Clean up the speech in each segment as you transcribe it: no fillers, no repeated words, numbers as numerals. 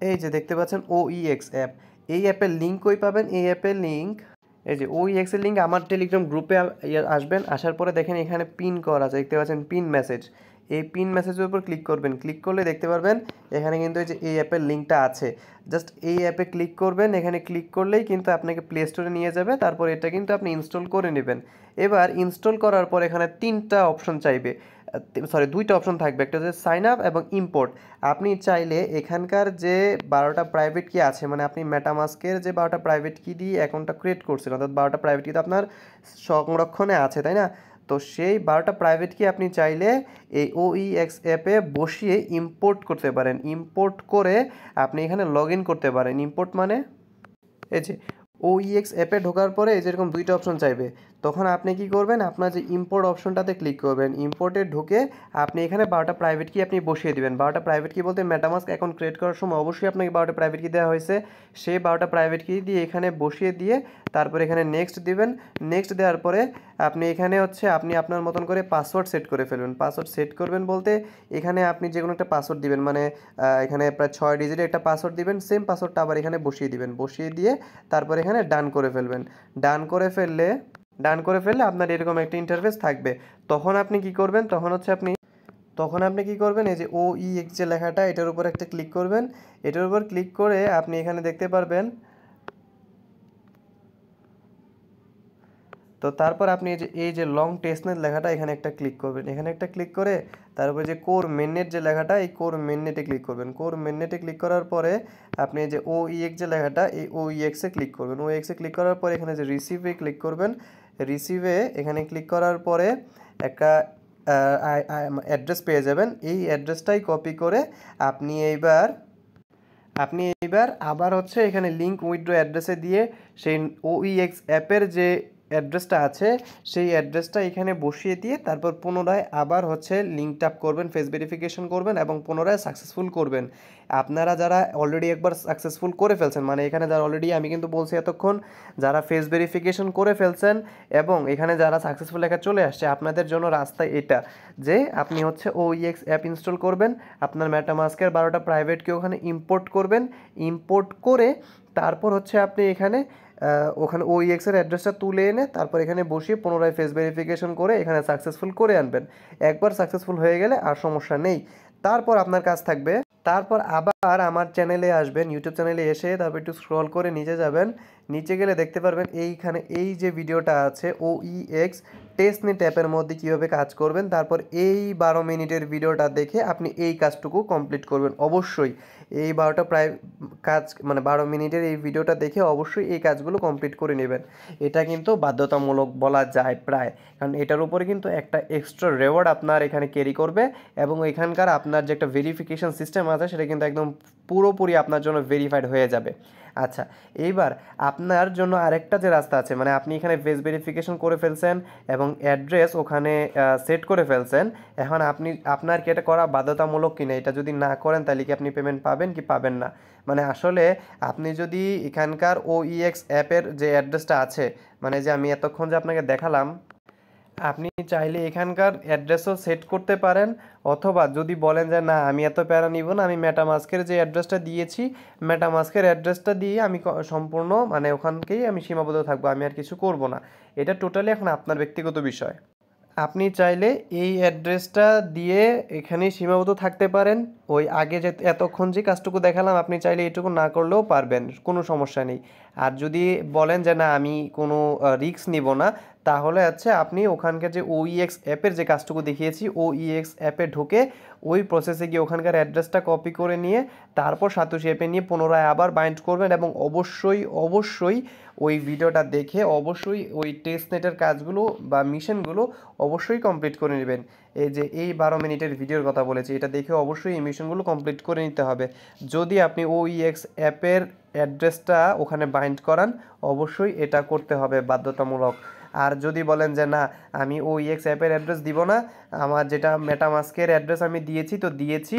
এই যে দেখতে পাচ্ছেন OEX অ্যাপ, এই অ্যাপের লিঙ্ক কই পাবেন? এই অ্যাপের লিঙ্ক এই যে OEX এর লিঙ্ক আমার টেলিগ্রাম গ্রুপে আসবেন, আসার পরে দেখেন এখানে পিন করা আছে, দেখতে পাচ্ছেন পিন মেসেজ। এই পিন মেসেজের উপর ক্লিক করবেন, ক্লিক করলে দেখতে পারবেন এখানে কিন্তু এই যে এই অ্যাপের লিঙ্কটা আছে। জাস্ট এই অ্যাপে ক্লিক করবেন, এখানে ক্লিক করলেই কিন্তু আপনাকে প্লে স্টোরে নিয়ে যাবে, তারপর এটা কিন্তু আপনি ইনস্টল করে নেবেন। এবার ইনস্টল করার পর এখানে তিনটা অপশন চাইবে, সরি দুইটা অপশন থাকবে, একটা হচ্ছে সাইন আপ এবং ইম্পোর্ট। আপনি চাইলে এখানকার যে 12টা প্রাইভেট কি আছে, মানে আপনি মেটামাস্কের যে 12টা প্রাইভেট কি দিয়ে অ্যাকাউন্টটা ক্রিয়েট করছেন, অর্থাৎ 12টা প্রাইভেট কি তো আপনার সংরক্ষণে আছে, তাই না? তো সেই 12টা প্রাইভেট কি আপনি চাইলে এই OEX অ্যাপে বসিয়ে ইম্পোর্ট করতে পারেন। ইম্পোর্ট করে আপনি এখানে লগ ইন করতে পারেন। ইম্পোর্ট মানে এই যে OEX অ্যাপে ঢোকার পরে এই যেরকম দুইটা অপশন চাইবে, তখন আপনি কি করবেন, আপনার যে ইম্পোর্ট অপশনটাতে ক্লিক করবেন। ইম্পোর্টে ঢুকে আপনি এখানে 12টা প্রাইভেট কি আপনি বসিয়ে দিবেন। 12টা প্রাইভেট কি বলতে মেটামাস্ক অ্যাকাউন্ট ক্রিয়েট করার সময় অবশ্যই আপনাকে 12টা প্রাইভেট কি দেওয়া হয়েছে, সেই 12টা প্রাইভেট কি দিয়ে এখানে বসিয়ে দিয়ে তারপরে এখানে নেক্সট দিবেন। নেক্সট দেওয়ার পরে আপনি এখানে হচ্ছে আপনি আপনার মতন করে পাসওয়ার্ড সেট করে ফেলবেন। পাসওয়ার্ড সেট করবেন বলতে এখানে আপনি যে কোনো একটা পাসওয়ার্ড দিবেন, মানে এখানে প্রায় 6 ডিজিটের একটা পাসওয়ার্ড দিবেন, সেম পাসওয়ার্ডটা আবার এখানে বসিয়ে দিবেন। বসিয়ে দিয়ে তারপর এখানে ডান করে ফেলবেন। ডান করে ফেললে আপনার এরকম একটা ইন্টারফেস থাকবে। তখন আপনি কি করবেন, তখন আপনি কি করবেন, এই যে OEX যে লেখাটা এটার উপর একটা ক্লিক করবেন। এটার উপর ক্লিক করে আপনি এখানে দেখতে পারবেন, তো তারপর আপনি এই যে লং টেস্টনেট লেখাটা এখানে একটা ক্লিক করবেন। এখানে একটা ক্লিক করে তারপরে যে কোর মেননেট যে লেখাটা, এই কোর মেননেটে ক্লিক করবেন। কোর মেননেটে ক্লিক করার পরে আপনি এই যে OEX যে লেখাটা, এই OEX এ ক্লিক করবেন। OEX এ ক্লিক করার পরে এখানে যে রিসিভে ক্লিক করবেন। রিসিভে এখানে ক্লিক করার পরে একটা অ্যাড্রেস পেয়ে যাবেন। এই অ্যাড্রেসটাই কপি করে আপনি এইবার আবার হচ্ছে এখানে লিঙ্ক উইথড্র অ্যাড্রেসে দিয়ে সেই OEX অ্যাপের যে অ্যাড্রেসটা আছে সেই অ্যাড্রেসটা এখানে বসিয়ে দিয়ে তারপর পুনরায় আবার হচ্ছে লিঙ্ক ট্যাপ করবেন, ফেস ভেরিফিকেশন করবেন এবং পুনরায় সাকসেসফুল করবেন। আপনারা যারা অলরেডি একবার সাকসেসফুল করে ফেলছেন, মানে এখানে যারা অলরেডি, আমি কিন্তু বলছি এতক্ষণ, যারা ফেস ভেরিফিকেশন করে ফেলছেন এবং এখানে যারা সাকসেসফুল লেখা চলে আসছে, আপনাদের জন্য রাস্তা এটা যে আপনি হচ্ছে OEX অ্যাপ ইনস্টল করবেন, আপনার মেটামাস্কের 12টা প্রাইভেটকে ওখানে ইম্পোর্ট করবেন। ইম্পোর্ট করে তারপর হচ্ছে আপনি এখানে ওখানে OEX এর অ্যাড্রেসটা তুলে এনে তারপর এখানে বসিয়ে পুনরায় ফেস ভেরিফিকেশন করে এখানে সাকসেসফুল করে আনবেন। একবার সাকসেসফুল হয়ে গেলে আর সমস্যা নেই। তারপর আপনার কাজ থাকবে, তারপর আবার আমার চ্যানেলে আসবেন, ইউটিউব চ্যানেলে এসে তারপর একটু স্ক্রল করে নিচে যাবেন। নিচে গেলে দেখতে পারবেন এইখানে এই যে ভিডিওটা আছে OEX টেস্টনেট অ্যাপের মধ্যে কীভাবে কাজ করবেন, তারপর এই 12 মিনিটের ভিডিওটা দেখে আপনি এই কাজটুকু কমপ্লিট করবেন। অবশ্যই এই 12টা প্রায় কাজ, মানে 12 মিনিটের এই ভিডিওটা দেখে অবশ্যই এই কাজগুলো কমপ্লিট করে নেবেন। এটা কিন্তু বাধ্যতামূলক বলা যায় প্রায়, কারণ এটার উপরে কিন্তু একটা এক্সট্রা রেওয়ার্ড আপনার এখানে ক্যারি করবে এবং এখানকার আপনার যে একটা ভেরিফিকেশন সিস্টেম আছে সেটা কিন্তু একদম পুরোপুরি আপনার জন্য ভেরিফাইড হয়ে যাবে। আচ্ছা, এইবার আপনার জন্য আরেকটা যে রাস্তা আছে, মানে আপনি এখানে ফেস ভেরিফিকেশন করে ফেলছেন এবং অ্যাড্রেস ওখানে সেট করে ফেলছেন। এখন আপনার কি এটা করা বাধ্যতামূলক কিনা, এটা যদি না করেন তাহলে কি আপনি পেমেন্ট পাবেন কি পাবেন না? মানে আসলে আপনি যদি এখানকার OEX অ্যাপের যে অ্যাড্রেসটা আছে, মানে যে আমি এতক্ষণ যে আপনাকে দেখালাম, আপনি চাইলে এখানকার অ্যাড্রেসও সেট করতে পারেন, অথবা যদি বলেন যে না আমি এত প্যারা নিব না, আমি মেটামাস্কের যে অ্যাড্রেসটা দিয়েছি মেটামাস্কের অ্যাড্রেসটা দিয়ে আমি সম্পূর্ণ মানে ওখানকেই আমি সীমাবদ্ধ থাকবো, আমি আর কিছু করব না। এটা টোটালি এখন আপনার ব্যক্তিগত বিষয়। আপনি চাইলে এই অ্যাড্রেসটা দিয়ে এখানেই সীমাবদ্ধ থাকতে পারেন। ওই আগে যে এতক্ষণ যে কাজটুকু দেখালাম আপনি চাইলে এটুকু না করলেও পারবেন, কোনো সমস্যা নেই। আর যদি বলেন যে না আমি কোনো রিস্ক নিব না, তাহলে হচ্ছে আপনি ওখানকার যে OEX অ্যাপের যে কাজটুকু দেখিয়েছি OEX অ্যাপে ঢুকে ওই প্রসেসে গিয়ে ওখানকার অ্যাড্রেসটা কপি করে নিয়ে তারপর সাতোশি অ্যাপে নিয়ে পুনরায় আবার বাইন্ড করবেন এবং অবশ্যই ওই ভিডিওটা দেখে অবশ্যই ওই টেস্টনেটের কাজগুলো বা মিশনগুলো অবশ্যই কমপ্লিট করে নেবেন। এই যে এই 12 মিনিটের ভিডিওর কথা বলেছি, এটা দেখে অবশ্যই এই মিশনগুলো কমপ্লিট করে নিতে হবে। যদি আপনি OEX অ্যাপের অ্যাড্রেসটা ওখানে বাইন্ড করান, অবশ্যই এটা করতে হবে বাধ্যতামূলক। আর যদি বলেন যে না আমি OEX অ্যাপের অ্যাড্রেস দিব না, আমার যেটা মেটামাস্কের অ্যাড্রেস আমি দিয়েছি,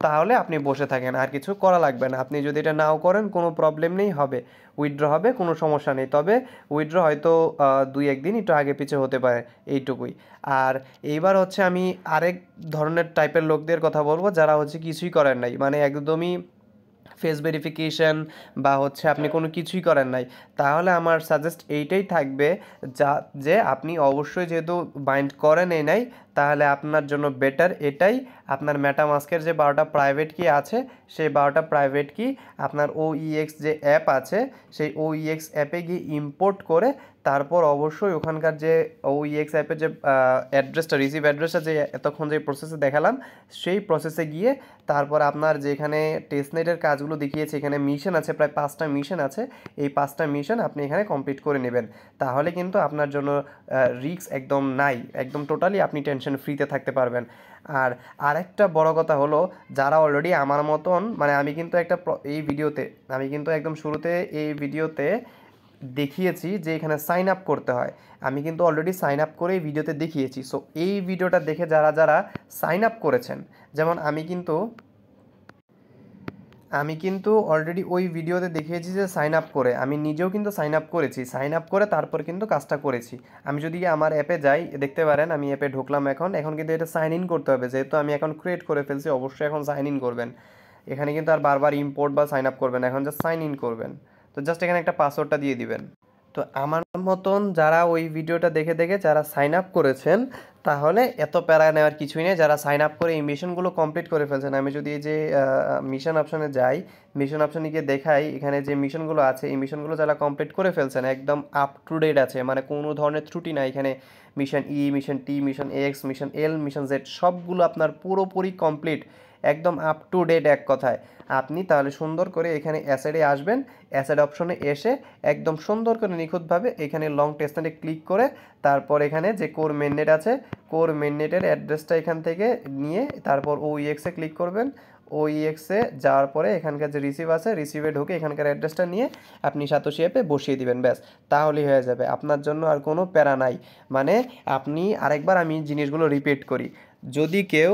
তাহলে আপনি বসে থাকেন, আর কিছু করা লাগবে না। আপনি যদি এটা নাও করেন কোনো প্রবলেম নেই, হবে উইথড্র হবে, কোনো সমস্যা নেই। তবে উইথড্র হয়তো 2-1 দিন একটু আগে পিছে হতে পারে, এইটুকুই। আর এইবার হচ্ছে আমি আরেক ধরনের টাইপের লোকদের কথা বলবো, যারা হচ্ছে কিছুই করেন নাই, মানে একদমই ফেস ভেরিফিকেশন বা হচ্ছে আপনি কোনো কিছুই করেন নাই, তাহলে আমার সাজেস্ট এইটাই থাকবে যে আপনি অবশ্যই যেহেতু বাইন্ড করেন নাই, তাহলে আপনার জন্য বেটার এটাই, আপনার মেটামাস্কের যে 12টা প্রাইভেট কি আছে সেই 12টা প্রাইভেট কি আপনার ওইএক্স যে অ্যাপ আছে সেই ওইএক্স অ্যাপে গিয়ে ইম্পোর্ট করে তারপর অবশ্যই ওখানকার যে ওইএক্স অ্যাপের যে অ্যাড্রেসটা রিসিভ অ্যাড্রেসটা যে এতক্ষণ যে প্রসেসে দেখালাম সেই প্রসেসে গিয়ে তারপর আপনার যেখানে টেস্টনেটের কাজগুলো দেখিয়েছে এখানে মিশন আছে, প্রায় 5টা মিশন আছে, এই 5টা মিশন আপনি এখানে কমপ্লিট করে নেবেন। তাহলে কিন্তু আপনার জন্য রিস্ক একদম নাই, একদম টোটালি আপনি টেনশন ফ্রিতে থাকতে পারবেন। আর আরেকটা বড় কথা হলো, যারা অলরেডি আমার মতন মানে আমি কিন্তু এই ভিডিওতে আমি কিন্তু একদম শুরুতে এই ভিডিওতে দেখিয়েছি যে এখানে সাইন আপ করতে হয়, আমি কিন্তু অলরেডি সাইন আপ করে এই ভিডিওতে দেখিয়েছি। সো এই ভিডিওটা দেখে যারা যারা সাইন আপ করেছেন, যেমন আমি কিন্তু অলরেডি ওই ভিডিওতে দেখিয়েছি যে সাইন আপ করে, আমি নিজেও কিন্তু সাইন আপ করেছি, সাইন আপ করে তারপর কিন্তু কাজটা করেছি। আমি যদি আমার অ্যাপে যাই দেখতে পারেন, আমি অ্যাপে ঢুকলাম, এখন কিন্তু এটা সাইন ইন করতে হবে, যেহেতু আমি অ্যাকাউন্ট ক্রিয়েট করে ফেলছি অবশ্যই এখন সাইন ইন করবেন। এখানে কিন্তু আর বারবার ইম্পোর্ট বা সাইন আপ করবেন, এখন জাস্ট সাইন ইন করবেন। তো জাস্ট এখানে একটা পাসওয়ার্ডটা দিয়ে দিবেন। তো আমার মতন যারা ওই ভিডিওটা দেখে দেখে যারা সাইন আপ করেছেন, তাহলে এত প্যারা নেওয়ার কিছুই নেই, যারা সাইন আপ করে এই মিশনগুলো কমপ্লিট করে ফেলছেন। আমি যদি এই যে মিশন অপশনে যাই, মিশন অপশনে গিয়ে দেখাই এখানে যে মিশনগুলো আছে, এই মিশনগুলো যারা কমপ্লিট করে ফেলছেন একদম আপ টু ডেট আছে, মানে কোনো ধরনের ত্রুটি নাই এখানে। মিশন ই, মিশন টি, মিশন এক্স, মিশন এল, মিশন জেড সবগুলো আপনার পুরোপুরি কমপ্লিট, একদম আপ টু ডেট এক কথায়। আপনি তাহলে সুন্দর করে এখানে অ্যাসেডে আসবেন, অ্যাসেড অপশনে এসে একদম সুন্দর করে নিখুঁতভাবে এখানে লং টেস্টনেটে ক্লিক করে তারপর এখানে যে কোর মেননেট আছে, কোর মেননেটের অ্যাড্রেসটা এখান থেকে নিয়ে তারপর ওইএক্সে ক্লিক করবেন। ওইএক্সে যাওয়ার পরে এখানকার যে রিসিভ আছে রিসিভে ঢুকে এখানকার অ্যাড্রেসটা নিয়ে আপনি সাতোশি অ্যাপে বসিয়ে দিবেন, ব্যাস তাহলেই হয়ে যাবে, আপনার জন্য আর কোনো প্যারা নাই। মানে আপনি আরেকবার আমি জিনিসগুলো রিপিট করি, যদি কেউ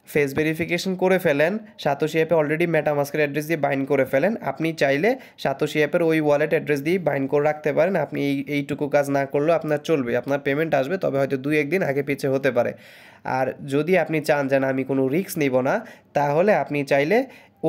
ফেস ভেরিফিকেশন করে ফেলেন, সাতোশি অ্যাপে অলরেডি মেটামাস্কের অ্যাড্রেস দিয়ে বাইন্ড করে ফেলেন, আপনি চাইলে সাতোশি অ্যাপের ওই ওয়ালেট অ্যাড্রেস দিয়ে বাইন্ড করে রাখতে পারেন। আপনি এইটুকু কাজ না করলেও আপনার চলবে, আপনার পেমেন্ট আসবে, তবে হয়তো 2-1 দিন আগে পিছে হতে পারে। আর যদি আপনি চান যে না আমি কোনো রিস্ক নিব না, তাহলে আপনি চাইলে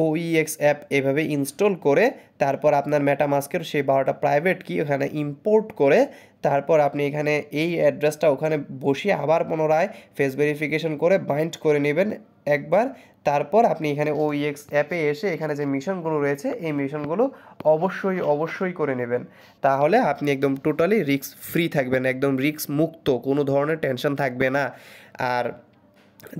ওইএক্স অ্যাপ এভাবে ইনস্টল করে তারপর আপনার মেটামাস্কের সেই 12টা প্রাইভেট কি ওখানে ইম্পোর্ট করে তারপর আপনি এখানে এই অ্যাড্রেসটা ওখানে বসিয়ে আবার পুনরায় ফেস ভেরিফিকেশন করে বাইন্ড করে নেবেন একবার। তারপর আপনি এখানে ওইএক্স অ্যাপে এসে এখানে যে মিশনগুলো রয়েছে এই মিশনগুলো অবশ্যই করে নেবেন, তাহলে আপনি একদম টোটালি রিস্ক ফ্রি থাকবেন, একদম রিস্ক মুক্ত, কোনো ধরনের টেনশন থাকবে না। আর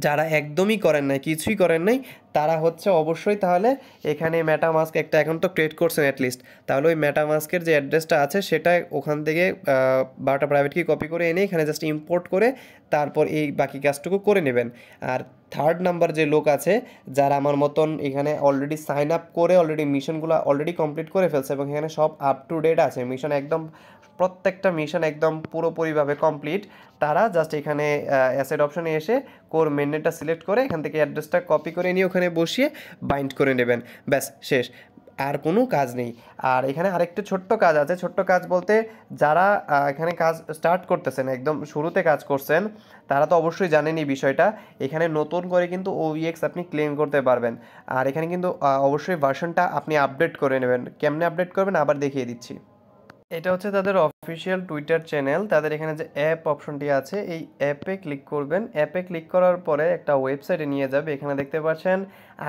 যারা একদমই করেন নাই, কিছুই করেন নাই, তারা হচ্ছে অবশ্যই তাহলে এখানে মেটামাস্ক একটা অ্যাকাউন্ট তো ক্রিয়েট করছেন অ্যাটলিস্ট, তাহলে ওই মেটামাস্কের যে অ্যাড্রেসটা আছে সেটা ওখান থেকে 12টা প্রাইভেট কি কপি করে এনে এখানে জাস্ট ইম্পোর্ট করে তারপর এই বাকি কাজটুকু করে নেবেন। আর থার্ড নাম্বার যে লোক আছে যারা আমার মতন এখানে অলরেডি সাইন আপ করে অলরেডি মিশনগুলো অলরেডি কমপ্লিট করে ফেলছে এবং এখানে সব আপ টু ডেট আছে, মিশন একদম প্রত্যেকটা মিশন একদম পুরোপুরিভাবে কমপ্লিট, তারা জাস্ট এখানে অ্যাসেট অপশনে এসে কোর মেননেটটা সিলেক্ট করে এখান থেকে অ্যাড্রেসটা কপি করে নিয়ে ওখানে বসিয়ে বাইন্ড করে নেবেন, ব্যাস শেষ, আর কোনো কাজ নেই। আর এখানে আরেকটা ছোট্ট কাজ আছে, ছোট্ট কাজ বলতে যারা এখানে কাজ স্টার্ট করতেছেন একদম শুরুতে কাজ করছেন তারা তো অবশ্যই জানেনই বিষয়টা, এখানে নতুন করে কিন্তু ওইএক্স আপনি ক্লেম করতে পারবেন। আর এখানে কিন্তু অবশ্যই ভার্সনটা আপনি আপডেট করে নেবেন, কেমনে আপডেট করবেন আবার দেখিয়ে দিচ্ছি। এটা হচ্ছে তাদের অফিসিয়াল টুইটার চ্যানেল, তাদের এখানে যে অ্যাপ অপশনটি আছে এই অ্যাপে ক্লিক করবেন, অ্যাপে ক্লিক করার পরে একটা ওয়েবসাইটে নিয়ে যাবে, এখানে দেখতে পাচ্ছেন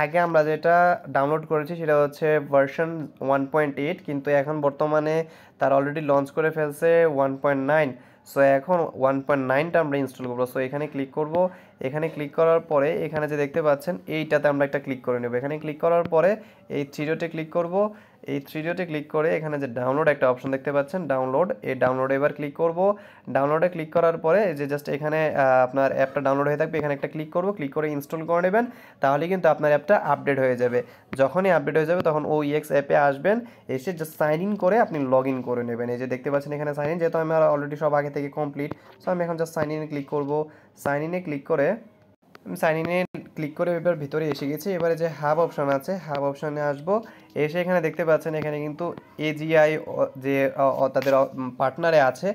আগে আমরা যেটা ডাউনলোড করেছি সেটা হচ্ছে ভার্সন 1.8, কিন্তু এখন বর্তমানে তারা অলরেডি লঞ্চ করে ফেলছে 1.9। সো এখন 1.9টা আমরা ইনস্টল করবো। সো এখানে ক্লিক করব, এখানে ক্লিক করার পরে এখানে যে দেখতে পাচ্ছেন এইটাতে আমরা একটা ক্লিক করে নেব, এখানে ক্লিক করার পরে এই থ্রি ডটে ক্লিক করব, এই থ্রি ডটে ক্লিক করে এখানে যে ডাউনলোড একটা অপশন দেখতে পাচ্ছেন ডাউনলোড, এই ডাউনলোডে এবার ক্লিক করব। ডাউনলোডে ক্লিক করার পরে যে জাস্ট এখানে আপনার অ্যাপটা ডাউনলোড হয়ে থাকবে, এখানে একটা ক্লিক করব, ক্লিক করে ইনস্টল করে নেবেন, তাহলে কিন্তু আপনার অ্যাপটা আপডেট হয়ে যাবে। যখনই আপডেট হয়ে যাবে তখন ওইএক্স অ্যাপে আসবেন, এসে জাস্ট সাইন ইন করে আপনি লগ ইন করে নেবেন। এই যে দেখতে পাচ্ছেন এখানে সাইন ইন, যেহেতু আমার অলরেডি সব আগে থেকে কমপ্লিট, সো আমি এখন জাস্ট সাইন ইনে ক্লিক করব। সাইন ইনে ক্লিক করে আমি সাইন ইনে ক্লিক করে এবার ভিতরে এসে গেছি, এবারে যে হাব অপশন আছে হাব অপশনে আসবো, এসে এখানে দেখতে পাচ্ছেন এখানে কিন্তু এজিআই যে তাদের পার্টনারে আছে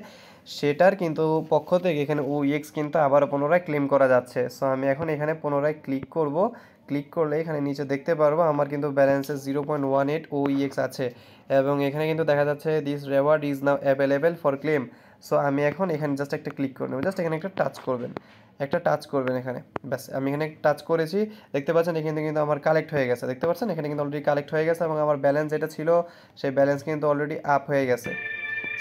সেটার কিন্তু পক্ষ থেকে এখানে ওইএক্স কিন্তু আবার পুনরায় ক্লেম করা যাচ্ছে। সো আমি এখন এখানে পুনরায় ক্লিক করব, ক্লিক করলে এখানে নিচে দেখতে পারবো আমার কিন্তু ব্যালেন্সে 0.18 OEX আছে এবং এখানে কিন্তু দেখা যাচ্ছে this reward is now available for claim. So আমি এখন এখানে জাস্ট একটা ক্লিক করে নেবো, জাস্ট এখানে একটা টাচ করবেন, একটা টাচ করবেন এখানে, ব্যাস আমি এখানে টাচ করেছি। দেখতে পাচ্ছেন এখানে কিন্তু আমার কালেক্ট হয়ে গেছে, দেখতে পাচ্ছেন এখানে কিন্তু অলরেডি কালেক্ট হয়ে গেছে এবং আমার ব্যালেন্স যেটা ছিল সেই ব্যালেন্স কিন্তু অলরেডি আপ হয়ে গেছে,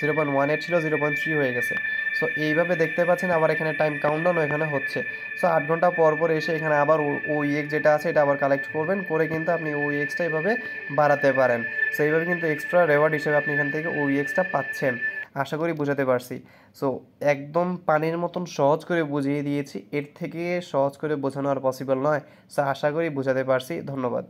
0.18 ছিল 0.3 হয়ে গেছে। সো এইভাবে দেখতে পাচ্ছেন আবার এখানে টাইম কাউন্টডাউন এখানে হচ্ছে। সো 8 ঘন্টা পর পর এসে এখানে আবার ওইএক্স যেটা আছে এটা আবার কালেক্ট করবেন, করে কিন্তু আপনি ওইএক্সটা এইভাবে বাড়াতে পারেন। সো এইভাবে কিন্তু এক্সট্রা রেওয়ার্ড হিসেবে আপনি এখান থেকে ওইএক্সটা পাচ্ছেন। আশা করি বোঝাতে পারছি। সো একদম পানির মতন সহজ করে বুঝিয়ে দিয়েছি, এর থেকে সহজ করে বোঝানো আর পসিবল নয়। সো আশা করি বোঝাতে পারছি। ধন্যবাদ।